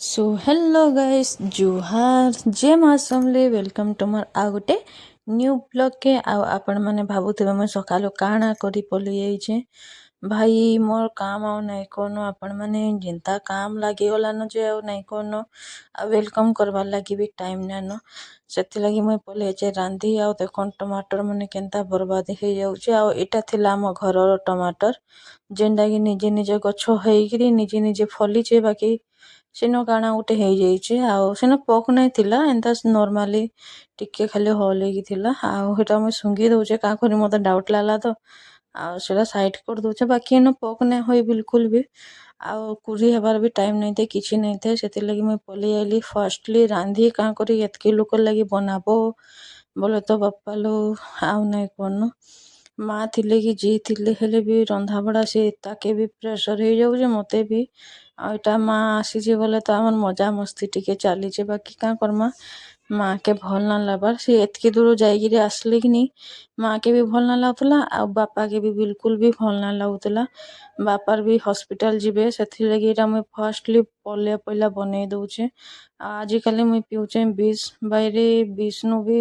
So hello guys जुहार जय माँ समले welcome to मार आ गोटे न्यू ब्लॉग के आपण मैंने भावुवे मुझे सकालु काଣା करी पलि जाइए भाई मोर काम आउ नाई कौन आपण मैंने जिंता काम लगी गलान जे आउ नाई कौन आ वेलकम करवार लगी भी टाइम नाइन से लगी मुई पलि जाए रांधि आउ देखो टमाटर मैंने केनता बर्बाद हो जाऊे आटा थिला आम घर टमाटर जेनटा कि निजे निजे गछ होइकरी निजे निजे फलीचे बाकी सेन काଣା गोटे हो जाइए आन पक नहीं एंता नॉर्मली टिके खाली हल होता मुझे सुंगी दौचे क्या कर मत डाउट लगला तो आटा साइड कर दौचे बाकी इन पक नहीं हुई बिल्कुल भी आउ कुरी हबार भी टाइम नहीं थे किसी नहीं थे से लगी मुझे पलि आइली फर्स्टली रांधि क्या करी एतकी लोक लगी बनाबो बोले तो बापा लो आउ नहीं कौन माँ थिले कि जी थिले हेले भी रंधा बड़ा से ताके भी प्रेसर हो जाऊे मते भी आईटा माँ आसी बोले तो आम मजा मस्ती टिके चलीचे बाकी क्या करमा माँ के भल ना लबार सी एतकी दूर जाइए आसले कि नहीं माँ के भी भल ना लगुला आ बापा के भी बिल्कुल भी भल ना लगुला बापार भी हॉस्पिटल जीवे से लगी मुझे फर्स्टली पले पहला बनै दौचे आजिकल मुझे पीऊचे बीस बैरे बीस नु भी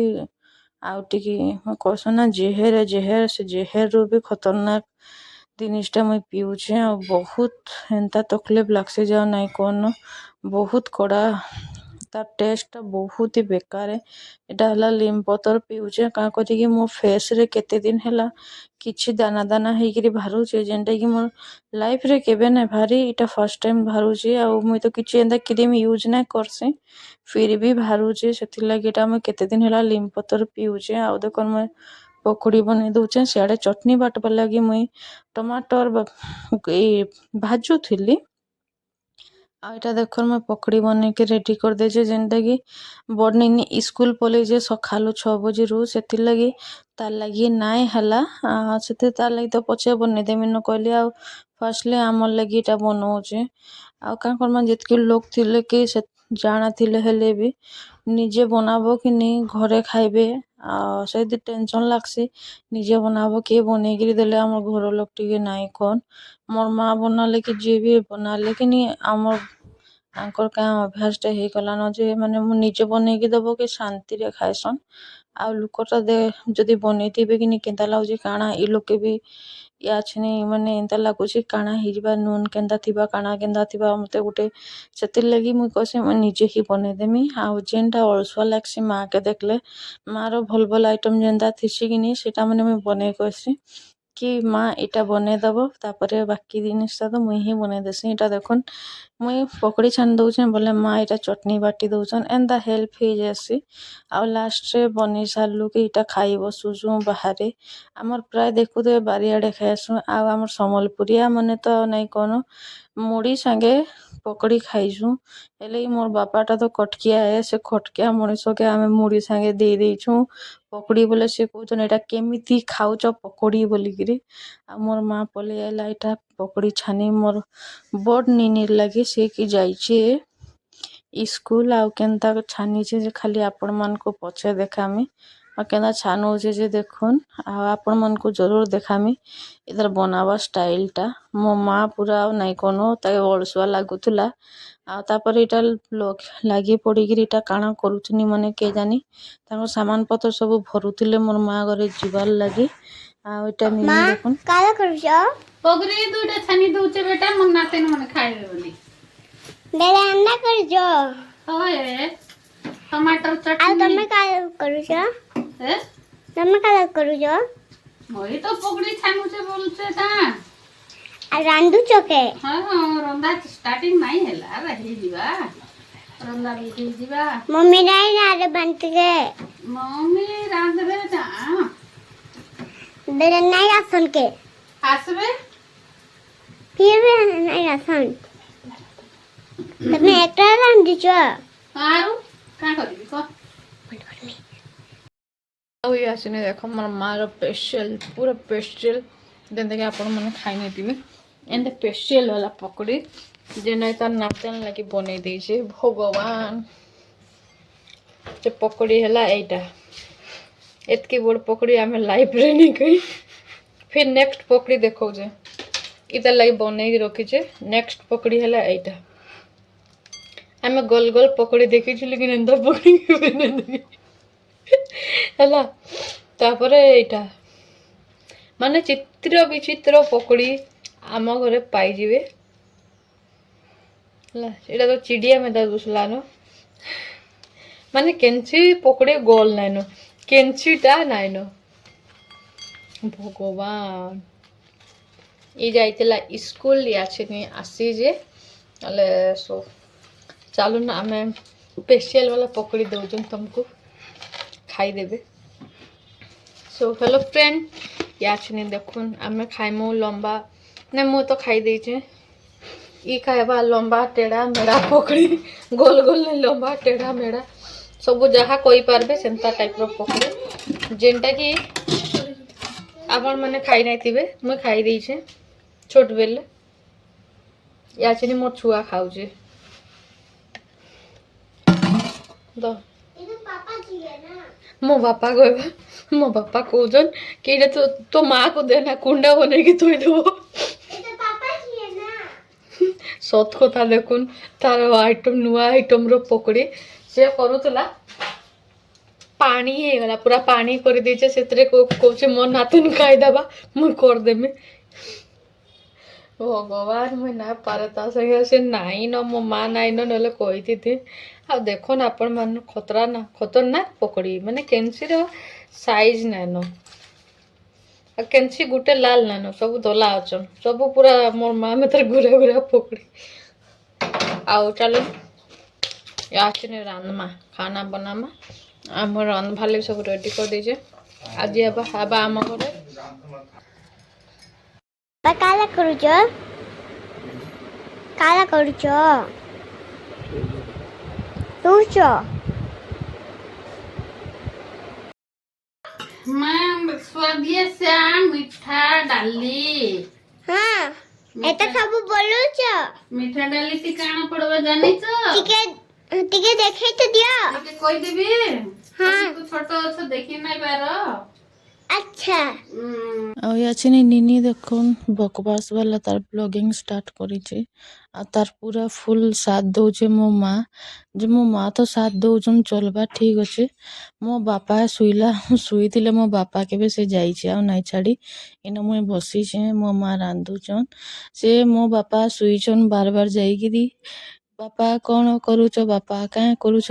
आउ टिके कहस ना जेहेर जेहेर से जेहेर रू भी खतरनाक जिनिसटा मुझे पीऊचे आ बहुत एंता तकलीफ लगसे जाओ नाई कौन बहुत कड़ा तार टेस्ट बहुत ही बेकार एटा हला लीम पतर पीऊचे क्या करी मो फेस रे केते दिन हैला किछि दाना दाना हेकरी बाहरुचे जेनटा कि मोर लाइफ रे केबे ना भारी इटा फर्स्ट टाइम बाहरुचे आ मुई तो किछि एंता क्रीम यूज ना करसे फिर भी बाहरुचे सेति लागि एटा मैं केते दिन हैला लीम पतर पीऊचे आ देखन मैं पकोड़ी बनै दौचे सियाड़े चटनी बाटवा लगी मुई टमाटर भाजु थिली आईटा देखो मैं पकड़ी बन के रेडी कर देजे जेनटा कि बड़नी स्कूल पलि जे सकालु 6 बजे रू से लगी तार लगी नाई हला से तार लगी तो पचे बन देमी न कहली आ फर्स्टली आमर लगी इटा बनाऊे आ क्या करमा जितकी लोग थिले कि से जाना थिले हेले भी निजे बनाबो कि नहीं घरे खाइबे से टेंशन लागसी निजे बनाबो किए बनैकरी देले आमर घर लोग टिके नाई कौन मोर माँ बनाले कि जी भी बनाले कि नहीं आमर आंकर क्या अभ्यासटा हो गलान जे माने मु निजे बनैकी दबो कि शांति रे खाइसन आ लुकटा दे जदि बनैथिबे कि नहीं केनता लाଗୁଛି काଣା ई लोग के भी या छनी माने एंता लागुଛି काଣା हिजबा नून केनता थिबा काଣା केनता थिबा मते गुटे सेतिर लगी मुई कहसे मैं निजे ही बनै देमी आ जेनटा अलसुआ लागसी माँ के देखले माँ रो भल भल आइटम जेनता थिसी कि नहीं सेटा माने मुई बनै कहसी कि माँ इटा बनै दबो तापरे बाकी जिनिसटा तो मुई ही बनै देसी इटा देखन मुई पकड़ी छान दौचे बोले माँ इटा चटनी बाटी दौचन एंता हेल्प हो जासी आ लास्ट रे बनी सारू कि इटा खाई बसुचु बाहर आमर प्राय देखुए बारियाड़े खाइसु आमर समलपुरिया मने तो नहीं कौन मुड़ी सांगे पकड़ी खाइसु हेले मोर बापाटा तो कटकिया है से खटकिया मनीष के आम मुड़ी सांगे दे देछु पकड़ी बोले से कहते एटा केमिति खाऊच पकड़ी बोलिकी आ मोर माँ पलि आइला इटा पकड़ी छानी मोर बड़ निनिर लगे से कि जाइए स्कूल आउ केनता छानीचे जे खाली आपण मन को पछे देखामी आ केनता छानूचे जे देखुन आ आपण मन को जरूर देखामी इधर बनावा स्टाइलटा मो माँ पूरा नाई कोनो ताके अलसुआ लागुथुला आ तापर इटा लोग लागी पड़िकी इटा काଣା करूथनी मने के जानी ताको सामान पत्र सब भरुथिले मोर माँ घरे जीवार लगी आ इटा निनी देखुन काला करूछो पगरी दुटा छानी दउचे बेटा मन नाते न मन खाइबे बोली बेला अंडा करूछो होए टमाटर आ चटनी तमे काला करूछो हे तमे काला करूछो मोई तो पगड़ी छानुचे बोलछे ता आ रांधुछो के हां रंदा स्टार्टिंग नाही हैला रही जीवा रंदा भी जीवा मम्मी नहीं ना रे बनते के मम्मी रांधबे ता बेला नहीं आसन के आसबे फिर भी नहीं आसन तमे एकटा रांधुछो आरु का करबी को ये आसने देख मोर माँ स्पेशल पूरा स्पेशल जेनता कि आपण मैंने खाई नहीं थी एंता स्पेशल वाला पकड़ी जेना तार नातन लगी बनै देछे भगवान से पकड़ी हैला एटा एतकी बड़ पकड़ी आमे लाइफ रे नहीं कही फिर नेक्स्ट पकड़ी देखो जे इधर लगी बनै रखी छे नेक्स्ट पकड़ी हैला एटा ଆମେ ଗୋଲ ଗୋଲ ପକୋଡ଼ି ଦେଖିଛୁ ଲେକିନ ଏନ୍ତା ପକୋଡ଼ି କେବେ ନାଇଁ ଦେଖି ହେଲା। ତାପରେ ଏଇଟା ମାନେ ଚିତ୍ର ବିଚିତ୍ର ପକୋଡ଼ି ଆମ ଘରେ ପାଇଯିବେ ହେଲା। ଏଇଟା ତ ଚିଡ଼ିଆ ମେଦା ଦୁସଲାନ ମାନେ କେଞ୍ଚି ପକୋଡ଼ି ଗୋଲ ନାଇନ କେଞ୍ଚିଟା ନାଇନ ଭଗବାନ। ଇ ଯାଇଥିଲା ସ୍କୁଲ ଆସିନି ଆସିଛେ ହେଲେ ସୋ ଚାଲୁନ ଆମେ ସ୍ପେଶିଆଲ ବାଲା ପକୋଡ଼ି ଦଉଛନ୍ ତମକୁ ଖାଇଦେବେ। ସୋ हेलो फ्रेंड याचनी देखुन आमे खाइमु लंबा ने मु तो खाई देइछे ई खाइबा लंबा टेढ़ा मेढ़ा पकड़ी गोल गोल ने लंबा टेढ़ा मेढ़ा सब जहाँ कोई पारबे सेंता टाइप रो पकड़ी जेनटा कि आपण माने खाई नहीं थिबे मु खाई देइछे छोट बेले याचनी मोर छुआ खाउछे दो मो बापा कहबा मो बापा कहजन कि तो तो माँ को देना कुंडा बने की थोई देबो सत कथा देखुन तार आइटम नुआ आइटम रो पकड़ी से करूला पानी हे गला पूरा पानी कर दीचे सेतरे को कोचे मो नातन खाई देबा मु कर देमे भगवान मुई ना पारे ता संगे से नाई न मो माँ नाई न नले कही थी आ देखो ना आपण मान खतरनाक पकड़ी माने केंसी रो साइज नाई न केंसी गुटे लाल नाई न सब धला अछन सब पूरा मोर माँ में तर गुरा गुरा पकड़ी आओ चलो याचने रानमा खाना बनामा आम रन भाले सब रेडी कर दीजिए आज हाबा आम घरे काला करूच तुच मैं स्वादिया से मीठा डाली हाँ एटा सब बोलुच मीठा डाली ती काना पड़वा जानी छ टिके देखे तो दियो ଟିକେ କହିଦେବି हाँ ତୁ ଛୋଟ ଅଛ ଦେଖି ନାଇଁ ପାର अच्छा ଆଉ याचनी निनी देखुन बकवास वाला तार ब्लॉगिंग स्टार्ट करिছে आ तार पूरा फुल साथ दउचे मो माँ जे मो माँ तो साथ दउछन चलबा ठीक अच्छे मो बापा शुइला शुइथिले मो बापा केबे से जाइছে आ नाइ छाड़ी इन मुई बसिछे मो माँ रांधुछन से मो बापा शुइछन बार बार जाइकिरी बापा कौन करूच बापा क्या करूच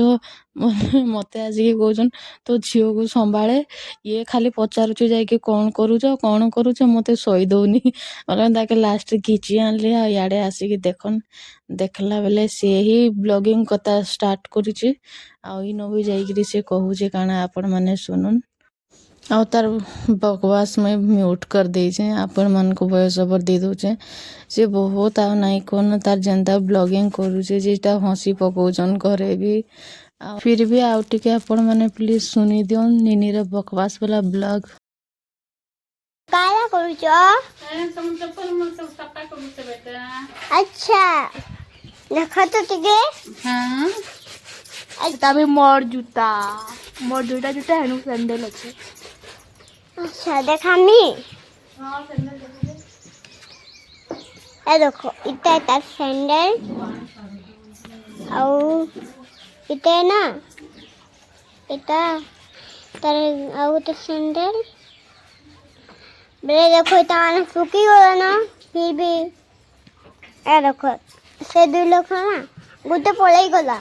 मते आसिक कहछन तो झील को संभाले ये खाली पचारुचे जाइके कौन करूच मते सही दउनी ताके लास्ट घिची आनली आ याडे आसिक देखन देखला बेले से ही ब्लॉगिंग कथा स्टार्ट करिছে आ इन भी जाइकिरी से कहूचे काना आपण माने सुनुन आ तार बकवास में म्यूट कर देइछे आपण मन को वॉइस ओवर दे दउछे से बहुत आ नाइ कोन तार जेंता ब्लॉगिंग करूचे जेटा हंसी पकौछन घरे भी आ फिर भी आउ टिके आपण माने प्लीज सुनी दियोन निनी रे बकवास वाला ब्लॉग काला करूच ତମ ଚପଲ ମୁଁ ସବୁ ସଫା କରୁଛେ ବେଟା अच्छा देखो तो टिके ହଁ तभी मोर जूता जूता हेनु सैंडल अच्छे अच्छा देखामी ହଁ ସେମିତି ଦେଖିବେ ए देखो इतना तार सैंडल ଆଉ इतना ना इतना तार ଆଉ तो सैंडल बेले देखो इतना माने सुखी गला ना फिर भी ए देखो से दुई लोग ना गोटे पळेई गला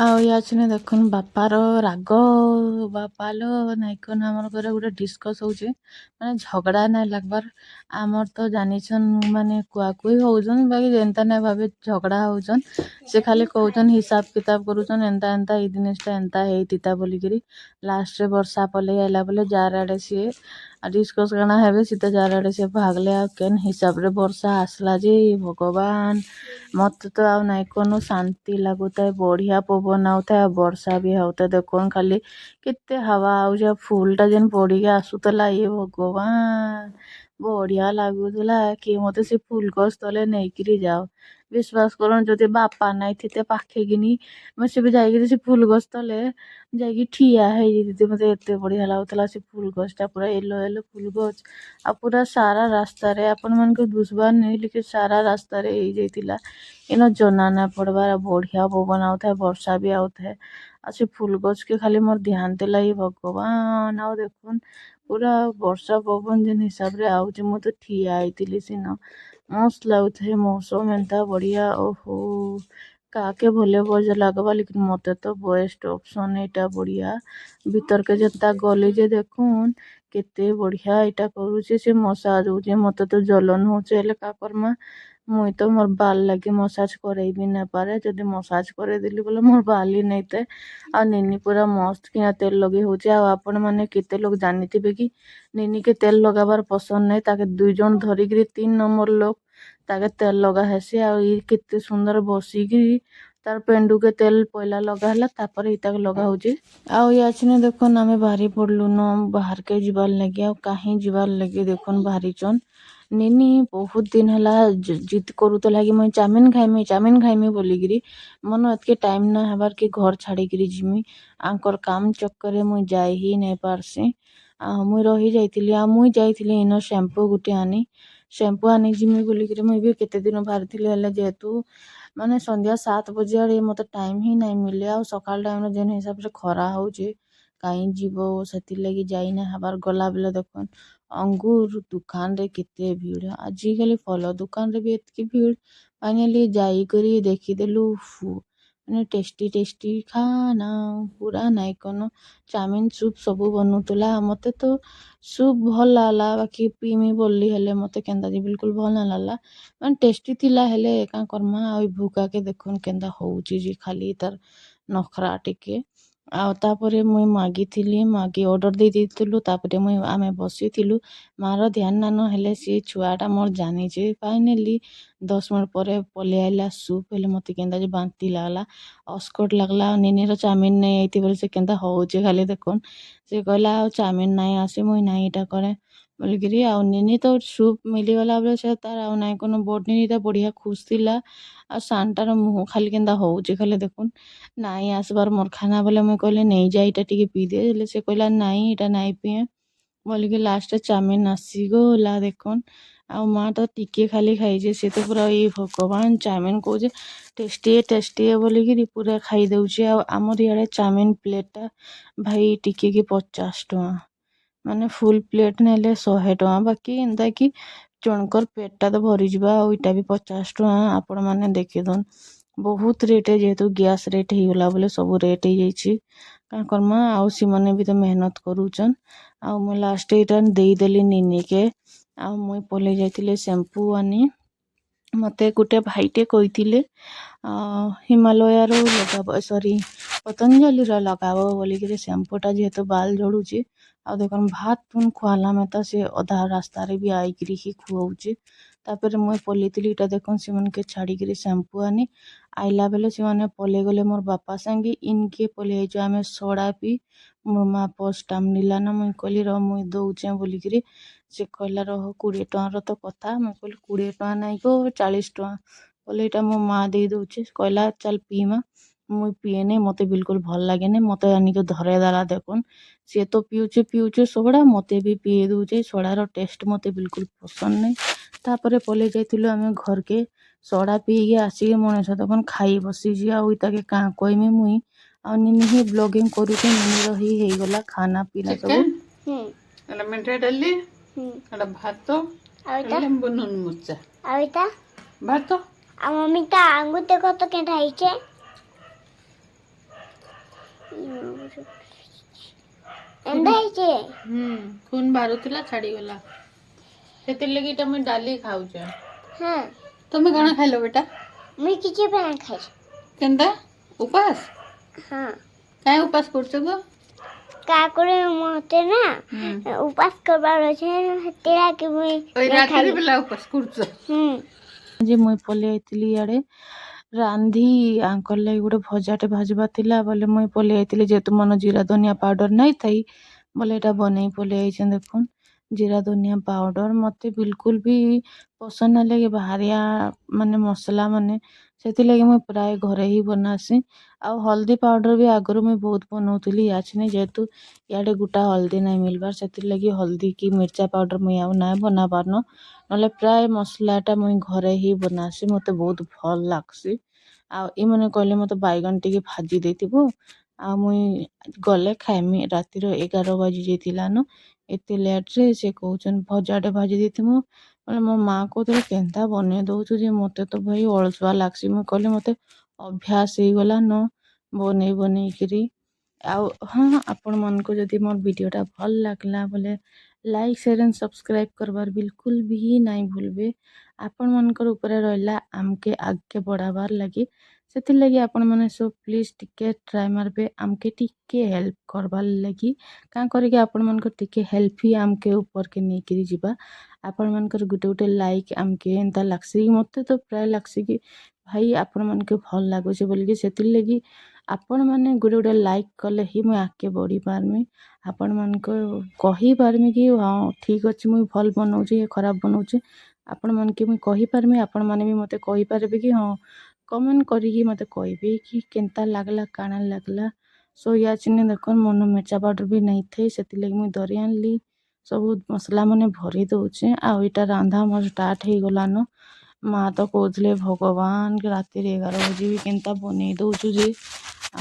ଆଉ याचने देखुन बापार राग बापालो नाइकन आमर घरे गोटे डिस्कस होचे माने झगड़ा नाइ लागबार आमर तो जानिछन माने कुआकुई होउछन बाकी जेंता नाइ भाबे झगड़ा होउछन से खाली कहउछन हिसाब किताब करूछन एंता एंता ई दिनेसटा एंता हेइतिता बोलिकिरी लास्ट रे वर्षा पले आइला बोले जार आडे सिए डिस्कस करना हेबे सीता जार आडे सिए भागले आ केन हिसाब रे वर्षा आसला जे भगवान मत तो आ नाइ कोनो शांति लागुताय बढ़िया पवन आउताय वर्षा भी होता देखोन खाली केते हवा आउजा फूलटा जेन पड़ी के आसुतला ये भगवान बढ़िया लागुतला कि मते से फूल गछ तले नेइकिरी जाओ ବିଶ୍ୱାସ କରନ୍ ଯଦି ବାପା ନାଇଁ ଥିତେ ପାଖେ କିନି ମୁଁ ସେ ବି ଯାଇକିରି ସେ ଫୁଲ ଗଛ ତଲେ ଯାଇକି ଠିଆ ହେଇଯାଇଥିଲି। ମତେ ଏତେ ବଢିଆ ଲାଗୁଥିଲା ସେ ଫୁଲ ଗଛଟା ପୁରା ୟେଲୋ ୟେଲୋ ଫୁଲ ଗଛ ଆଉ ପୁରା ସାରା ରାସ୍ତାରେ ଆପଣ ମାନଙ୍କୁ ଦୁଶବାର ନେଇ ଲିକି ସାରା ରାସ୍ତାରେ ହେଇଯାଇଥିଲା। ଇନ ଜନା ନାଇଁ ପଡବାର ବଢିଆ ପବନ ଆଉଥାଏ ବର୍ଷା ବି ଆଉଥାଏ ଆଉ ସେ ଫୁଲ ଗଛ କେ ଖାଲି ମୋର ଧ୍ୟାନ ଦେଲା ଏ ଭଗବାନ। ଆଉ ଦେଖୁନ୍ ପୁରା ବର୍ଷା ପବନ ଯେନ୍ ହିସାବରେ ଆଉଛି ମୁଁ ତ ଠିଆ ହେଇଥିଲି ସିନ ମସ୍ତ ଲାଗୁଥାଏ ମୌସମ ଏନ୍ତା ବଢିଆ। ଓହୋ କାକେ ଭଲେ ବଜ ଲାଗବା ଲେକିन ମତେ ତ ବେଷ୍ଟ ଅପସନ ଏଇଟା ବଢିଆ। ଭିତରକେ ଯେନ୍ତା ଗଲି ଯେ ଦେଖୁନ୍ କେତେ ବଢିଆ ଏଇଟା କରୁଛି ସେ ମସାଜ ହଉଛି। ମତେ ତ ଜଲନ ହଉଛି ହେଲେ କା କରମା ମୁଇଁ ତ ମୋर ବାଲ ଲାଗି ମସାଜ କରେଇ ବି ନାଇ ପାରେ। ଯଦି ମସାଜ କରେଇ ଦେଲି ବୋଲେ ମୋର ବାଲ ହି ନାଇଥାଏ। ଆଉ ନିନି ପୁରା ମସ୍ତ କିନା ତେଲ ଲଗେଇ ହଉଛି। ଆଉ ଆପଣ ମାନେ କେତେ ଲୋକ ଜାଣିଥିବେ କି ନିନି କେ ତେଲ ଲଗାବାର ପସନ୍ଦ ନାହିଁ। ତାକେ 2 ଜଣ ଧରିକିରି 3 ନମ୍ବର ଲୋକ ତାକେ ତେଲ ଲଗା ହେସି। ଆଉ ଇ କେତେ ସୁନ୍ଦର ବସିକିରି ତାର ପେଣ୍ଡୁକେ ତେଲ ପଇଲା ଲଗା ହେଲା ତାପରେ ଇତାକେ ଲଗା ହଉଛି। ଆଉ ইয়াଛିନେ ଦେଖୁନ୍ ଆମେ ବାହାରି ପଡଲୁ ନ ବାହାରକେ ଯିବାର ଲାଗି। ଆଉ କାହିଁ ଯିବାର ଲାଗି ଦେଖୁନ୍ ବାହାରିଛନ୍ ନିନି ବହୁତ ଦିନ ହେଲା ଜିଦ କରୁଥିଲା କି ମୁଇଁ ଚାଉମିନ ଖାଇମି ବୋଲିକିରି ମନ ଏତକେ ଟାଇମ ନା ହେବାର କି ଘର ଛାଡିକିରି ଯିମି। ଆଙ୍କର କାମ ଚକ୍କରରେ ମୁଇଁ ଯାଇ ହି ନାଇଁ ପାରସି। ଆଉ ମୁଇଁ ରହି ଯାଇଥିଲି ଆଉ ମୁଇଁ ଯାଇଥିଲି ଇନ ଶ୍ୟାମ୍ପୁ ଗୁଟେ ଆନି ଶ୍ୟାମ୍ପୁ ଆନି ଯିମି ବୋଲିକିରି ମୁଇଁ ବି କେତେ ଦିନ ବାହାରିଥିଲି। ହେଲେ ଯେହେତୁ ମାନେ ସନ୍ଧ୍ୟା 7 ବଜେ ଆଡେ ମତେ ଟାଇମ ହିଁ ନାଇଁ ମିଲେ ଆଉ ସକାଳ ଟାଇମରେ ଯେନ୍ ହିସାବରେ ଖରା ହଉଛି କାହିଁ ଯିବ ସେଥିର୍ଲାଗି ଯାଇ ନାଇଁ ହେବାର। ଗଲା ବେଲେ ଦେଖୁନ୍ ଅଙ୍ଗୁର ଦୁକାନରେ କେତେ ଭିଡ ଆଜିକାଲି ଫଳ ଦୁକାନରେ ବି ଏତିକି ଭିଡ। ଫାଇନାଲି ଯାଇକରି ଦେଖିଦେଲୁ ମାନେ ଟେଷ୍ଟି ଟେଷ୍ଟି ଖାନା ପୁରା ନାଇଁ କନ ଚାଉମିନ ସୁପ୍ ସବୁ ବନୁଥିଲା। ମତେ ତ ସୁପ୍ ଭଲ ଲାଗଲା ବାକି ପିଇମି ବୋଲଲି ହେଲେ ମତେ କେନ୍ତା ଯେ ବିଲକୁଲ ଭଲ ନାଇଁ ଲାଗଲା। ମାନେ ଟେଷ୍ଟି ଥିଲା ହେଲେ କାଁ କରମା ଆଉ ଭୁକାକେ ଦେଖୁନ୍ କେନ୍ତା ହଉଛି ଯେ ଖାଲି ତାର ନଖରା ଟିକେ। ଆଉ ତାପରେ ମୁଇଁ ମାଗିଥିଲି ମାଗି ଅର୍ଡର ଦେଇ ଦେଇଥିଲୁ। ତାପରେ ଆମେ ବସିଥିଲୁ ମାର ଧ୍ୟାନ ନାନ ହେଲେ ସେ ଛୁଆଟା ମୋର ଜାନିଛେ। ଫାଇନାଲି 10 ମିନିଟ ପରେ ପଲେଇ ଆଇଲା ସୁପ୍। ହେଲେ ମତେ କେନ୍ତା ଯେ ବାନ୍ତି ଲାଗଲା ଅସ୍କଟ ଲାଗଲା। ଆଉ ନିନିର ଚାଉମିନ ନାଇଁ ଆଇତି ବୋଲେ ସେ କେନ୍ତା ହଉଛି ଖାଲି ଦେଖୁନ୍। ସେ କହିଲା ଆଉ ଚାଉମିନ ନାଇଁ ଆସେ ମୁଇଁ ନାଇଁ ଇଟା करे ବୋଲିକିରି। ଆଉ ନିନି ତ ସୁପ୍ ମିଲିଗଲା ବୋଲେ ସେ ତାର ଆଉ ନାଇଁ କନ ବଡ ନିନିଟା ବଢିଆ ଖୁସ ଥିଲା। ଆଉ ସାନଟାର ମୁହଁ ଖାଲି କେନ୍ତା ହଉଛି ଖାଲି ଦେଖୁନ୍ ନାଇଁ ଆସିବାର ମୋର ଖାନା ବୋଲେ ମୁଇଁ କହିଲି ନେଇଯା ଏଇଟା ଟିକେ ପିଇଦେ। ହେଲେ ସେ କହିଲା ନାଇଁ ଏଇଟା ନାଇଁ ପିଏ ବୋଲିକି ଲାଷ୍ଟରେ ଚାଉମିନ ଆସିଗଲା ଦେଖୁନ୍। ଆଉ ମା ତ ଟିକେ ଖାଲି ଖାଇଛେ ସେ ତ ପୁରା ଏଇ ଭଗବାନ ଚାଉମିନ କହୁଛେ ଟେଷ୍ଟି ବୋଲିକିରି ପୁରା ଖାଇ ଦଉଛି। ଆଉ ଆମର ଇଆଡେ ଚାଉମିନ ପ୍ଲେଟଟା ଭାଇ ଟିକେ କି 50 ଟଙ୍କା ମାନେ ଫୁଲ ପ୍ଲେଟ ନେଲେ 100 ଟଙ୍କା। ବାକି ଏନ୍ତା କି ଜଣଙ୍କର ପେଟଟା ତ ଭରିଯିବା ଆଉ ଇଟା ବି 50 ଟଙ୍କା। ଆପଣ ମାନେ ଦେଖିଦଉନ୍ ବହୁତ ରେଟ ଯେହେତୁ ଗ୍ୟାସ ରେଟ ହେଇଗଲା ବୋଲେ ସବୁ ରେଟ ହେଇଯାଇଛି କାଁ କରମା। ଆଉ ସେମାନେ ବି ତ ମେହନତ କରୁଛନ୍। ଆଉ ମୁଁ ଲାଷ୍ଟ ଏଇଟା ଦେଇଦେଲି ନିନିକେ। ଆଉ ମୁଇଁ ପଲେଇ ଯାଇଥିଲି ଶ୍ୟାମ୍ପୁ ଆନି। ମତେ ଗୋଟେ ଭାଇଟେ କହିଥିଲେ ହିମାଲୟାର ଲଗାବ ସରି ପତଞ୍ଜଲିର ଲଗାବ ବୋଲିକିରି ଶ୍ୟାମ୍ପୁଟା ଯେହେତୁ ବାଲ ଝଡୁଛି। ଆଉ ଦେଖୁନ୍ ଭାତ ତୁନ ଖୁଆଲା ମେ ତ ସେ ଅଧା ରାସ୍ତାରେ ବି ଆଇକିରି ହିଁ ଖୁଅଉଛି। ତାପରେ ମୁଇଁ ପଲେଇଥିଲି ଏଇଟା ଦେଖୁନ୍ ସେମାନକେ ଛାଡିକିରି ଶ୍ୟାମ୍ପୁ ଆନି ଆଇଲା ବେଲେ ସେମାନେ ପଲେଇ ଗଲେ ମୋର ବାପା ସାଙ୍ଗେ ଇନକେ ପଲେଇ ଆଇଛୁ ଆମେ ସୋଡା ପି। ମୋ ମା ପର୍ସ ଟାଣିଲା ନା ମୁଇଁ କହିଲି ର ମୁଇଁ ଦଉଛେ ବୋଲିକିରି। ସେ କହିଲା ରହ 20 ଟଙ୍କାର ତ କଥା। ମୁଁ କହିଲି 20 ଟଙ୍କା ନାଇଁ ଗୋ 40 ଟଙ୍କା ବୋଲେ ଏଇଟା ମୋ ମା ଦେଇ ଦଉଛି। କହିଲା ଚାଲ ପିଇମା। ମୁଇଁ ପିଏନି ମତେ ବିଲକୁଲ ଭଲ ଲାଗେନି। ମତେ ଆନିକି ଧରେଇ ଦେଲା ଦେଖୁନ୍ ସିଏ ତ ପିଉଛେ ସୋଡା ମତେ ବି ପିଇ ଦଉଛେ। ସୋଡାର ଟେଷ୍ଟ ମତେ ବିଲକୁଲ ପସନ୍ଦ ନାହିଁ। ତାପରେ ପଲେଇ ଯାଇଥିଲୁ ଆମେ ଘରକେ ସୋଡା ପିଇକି ଆସିକି ମଣିଷ ଦେଖୁନ୍ ଖାଇ ବସିଛି। ଆଉ ଇତାକେ କାଁ କହିମି ମୁଇଁ ଆଉ ନିନି ହିଁ ବ୍ଲଗିଂ କରୁଛେ। ନିନିର ହିଁ ହେଇଗଲା ଖାନା ପିନା ସବୁ। ଚିକେନ ହୁଁ ଏଟା ମେଣ୍ଟା ଡାଲି ହୁଁ ଏଟା ଭାତ ଆଉ ଏଟା ଲେମ୍ବୁ ନୁନ ମୁଚା ଆଉ ଏଟା ଭାତ ଆଉ ମମିଟା ଆଙ୍ଗୁଠି ଦେଖ ତ କେନ୍ତା ହେଇଛେ। ଏନ୍ତା ହେଇଛେ। खून बारुଥିଲା ଛାଡିଗଲା ସେଥିର୍ଲାଗି ଏଟା ମୁଇଁ ଡାଲି ଖାଉଛେ। ହଁ ତମେ କଣ ଖାଇଲ ବେଟା ମୁଇଁ କିଛି ପାଇଁ ଖାଇଛି। କେନ୍ତା ଉପାସ ହଁ କାଇଁ ଉପାସ କରୁଛ ଗो କାକୁଡି ମତେ ନା ଉପାସ କରବାର ଅଛି ସେଥିଲାଗି ମୁଇଁ ওই ନାଇଁ ରାତିରେ ଖାଇଲି। ବେଲା ଉପାସ କରୁଛ ଯେ ମୁଇଁ ପଲେଇ ଆଇଥିଲି ଇଆଡେ ରାନ୍ଧି ଆଙ୍କର ଲାଗି ଗୋଟେ ଭଜାଟେ ଭାଜବା ଥିଲା ବୋଲେ ମୁଇଁ ପଲେଇ ଆଇଥିଲି ଯେହେତୁ ମନ ଜିରା ଧନିଆ ପାଉଡର ନାଇଁ ଥାଇ ବୋଲେ ଏଟା ବନେଇ ପଲେଇ ଆଇଛେ ଦେଖୁନ୍। जीरा धनिया पाउडर मते बिल्कुल भी पसंद ना लगे बाहरिया माने मसला माने ସେଥିଲାଗି ମୁଁ ପ୍ରାୟ ଘରେ ହିଁ ବନାସି। ଆଉ ହଳଦୀ ପାଉଡ଼ର ବି ଆଗରୁ ମୁଇଁ ବହୁତ ବନଉଥିଲି ଇଆଛିନି ଯେହେତୁ ଇଆଡ଼େ ଗୁଟା ହଳଦୀ ନାଇଁ ମିଲବାର ସେଥିଲାଗି ହଳଦୀ କି ମିର୍ଚା ପାଉଡ଼ର ମୁଇଁ ଆଉ ନାଇଁ ବନାବାରନ। ନହେଲେ ପ୍ରାୟ ମସଲାଟା ମୁଇଁ ଘରେ ହିଁ ବନାସି ମତେ ବହୁତ ଭଲ ଲାଗ୍ସି। ଆଉ ଇମାନେ କହିଲେ ମତେ ବାଇଗଣ ଟିକେ ଭାଜି ଦେଇଥିବୁ ଆଉ ମୁଇଁ ଗଲେ ଖାଇମି। ରାତିର 11 ବାଜି ଯାଇଥିଲାନ ଏତେ ଲେଟ୍ରେ ସେ କହୁଛନ୍ ଭଜାଟେ ଭାଜି ଦେଇଥିମୁ ବୋଲେ ମୋ ମା କହୁଥିଲେ କେନ୍ତା ବନେଇ ଦଉଛୁ ଯେ ମତେ ତ ଭାଇ ଅଳସୁଆ ଲାଗ୍ସି। ମୁଇଁ କହିଲି ମତେ ଅଭ୍ୟାସ ହେଇଗଲାନ ବନେଇ ବନେଇକିରି। ଆଉ ହଁ ଆପଣମାନଙ୍କୁ ଯଦି ମୋର ଭିଡ଼ିଓଟା ଭଲ ଲାଗଲା ବୋଲେ ଲାଇକ୍ ସେୟାର ଆଣ୍ଡ ସବସ୍କ୍ରାଇବ କରବାର ବିଲକୁଲ ବି ନାଇଁ ଭୁଲବେ। ଆପଣମାନଙ୍କର ଉପରେ ରହିଲା ଆମକେ ଆଗକେ ବଢ଼ାବାର ଲାଗି ସେଥିଲାଗି ଆପଣମାନେ ସବୁ ପ୍ଲିଜ୍ ଟିକେ ଟ୍ରାଏ ମାରବେ ଆମକେ ଟିକେ ହେଲ୍ପ କରବାର ଲାଗି। କାଁ କରିକି ଆପଣମାନଙ୍କର ଟିକେ ହେଲ୍ପ ହିଁ ଆମକେ ଉପରକେ ନେଇକିରି ଯିବା। ଆପଣମାନଙ୍କର ଗୋଟେ ଗୋଟେ ଲାଇକ୍ ଆମକେ ଏନ୍ତା ଲାଗ୍ସି ମତେ ତ ପ୍ରାୟ ଲାଗ୍ସି କି ଭାଇ ଆପଣମାନଙ୍କୁ ଭଲ ଲାଗୁଛି ବୋଲିକି ସେଥିଲାଗି ଆପଣମାନେ ଗୋଟେ ଗୋଟେ ଲାଇକ୍ କଲେ ହିଁ ମୁଇଁ ଆଗକେ ବଢ଼ି ପାରମି। ଆପଣମାନଙ୍କୁ କହିପାରମି କି ହଁ ଠିକ୍ ଅଛି ମୁଇଁ ଭଲ ବନଉଛି ଖରାପ ବନଉଛି ଆପଣମାନକେ ମୁଇଁ କହିପାରମି। ଆପଣମାନେ ବି ମତେ କହିପାରିବେ କି ହଁ କମେଣ୍ଟ କରିକି ମତେ କହିବେ କି କେନ୍ତା ଲାଗଲା କାଣା ଲାଗଲା। ସୋ ଇୟାଚିନେ ଦେଖନ୍ ମନ ମିର୍ଚା ପାଉଡ଼ର ବି ନାଇଁ ଥାଇ ସେଥିଲାଗି ମୁଇଁ ଧରି ଆନଲି ସବୁ ମସଲା ମାନେ ଭରି ଦଉଛେ। ଆଉ ଏଇଟା ରାନ୍ଧା ମୋର ଷ୍ଟାର୍ଟ ହେଇଗଲାନ। ମା ତ କହୁଥିଲେ ଭଗବାନ ରାତିରେ 11 ବଜେ ବି କେନ୍ତା ବନେଇ ଦଉଛୁ ଯେ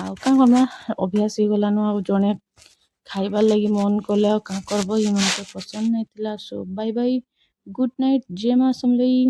ଆଉ କାଁ କର୍ମା ଅଭ୍ୟାସ ହେଇଗଲାନ। ଆଉ ଜଣେ ଖାଇବାର ଲାଗି ମନ କଲେ ଆଉ କାଁ କରବ। ଇମାନକେ ପସନ୍ଦ ନାଇଁ ଥିଲା। So bye bye good night ଜୟ ମା ସମଲେଇ।